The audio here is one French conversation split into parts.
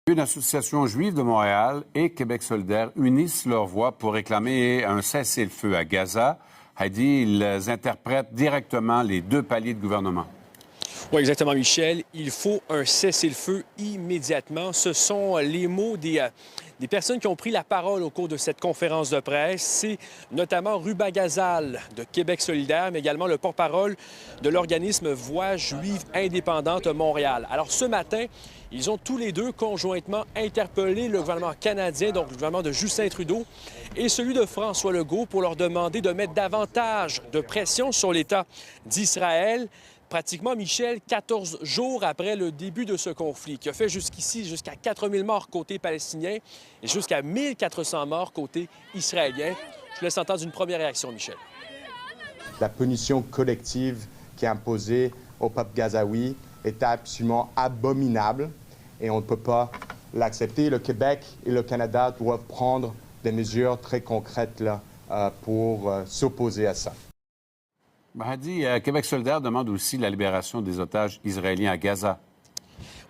Une association juive de Montréal et Québec solidaire unissent leurs voix pour réclamer un cessez-le-feu à Gaza. Heidi, ils interprètent directement les deux paliers de gouvernement. Oui, exactement, Michel. Il faut un cessez-le-feu immédiatement. Ce sont les mots des personnes qui ont pris la parole au cours de cette conférence de presse. C'est notamment Ruba Gazal de Québec solidaire, mais également le porte-parole de l'organisme Voix juive indépendante Montréal. Alors, ce matin, ils ont tous les deux conjointement interpellé le gouvernement canadien, donc le gouvernement de Justin Trudeau, et celui de François Legault pour leur demander de mettre davantage de pression sur l'État d'Israël. Pratiquement, Michel, 14 jours après le début de ce conflit, qui a fait jusqu'ici jusqu'à 4000 morts côté palestinien et jusqu'à 1400 morts côté israélien. Je vous laisse entendre une première réaction, Michel. La punition collective qui est imposée au peuple gazaoui est absolument abominable et on ne peut pas l'accepter. Le Québec et le Canada doivent prendre des mesures très concrètes là, pour s'opposer à ça. Heidi, Québec solidaire demande aussi la libération des otages israéliens à Gaza.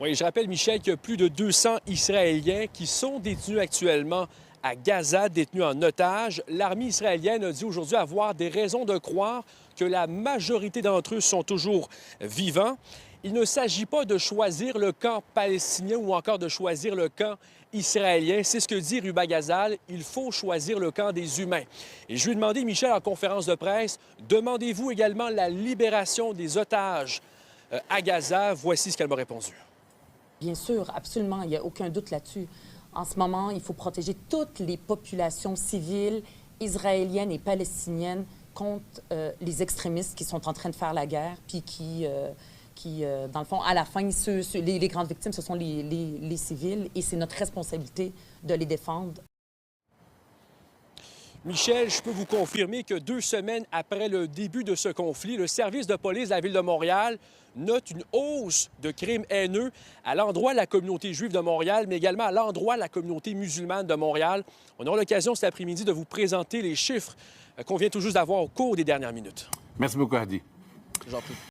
Oui, je rappelle, Michel, qu'il y a plus de 200 Israéliens qui sont détenus actuellement à Gaza, détenus en otage. L'armée israélienne a dit aujourd'hui avoir des raisons de croire que la majorité d'entre eux sont toujours vivants. Il ne s'agit pas de choisir le camp palestinien ou encore de choisir le camp israélien. C'est ce que dit Ruba Gazal. Il faut choisir le camp des humains. Et je lui ai demandé, Michel, en conférence de presse, demandez-vous également la libération des otages à Gaza? Voici ce qu'elle m'a répondu. Bien sûr, absolument. Il n'y a aucun doute là-dessus. En ce moment, il faut protéger toutes les populations civiles israéliennes et palestiniennes contre les extrémistes qui sont en train de faire la guerre, puis qui dans le fond, à la fin, les grandes victimes, ce sont les civils, et c'est notre responsabilité de les défendre. Michel, je peux vous confirmer que 2 semaines après le début de ce conflit, le service de police de la Ville de Montréal note une hausse de crimes haineux à l'endroit de la communauté juive de Montréal, mais également à l'endroit de la communauté musulmane de Montréal. On aura l'occasion cet après-midi de vous présenter les chiffres qu'on vient tout juste d'avoir au cours des dernières minutes. Merci beaucoup, Heidi. J'en prie.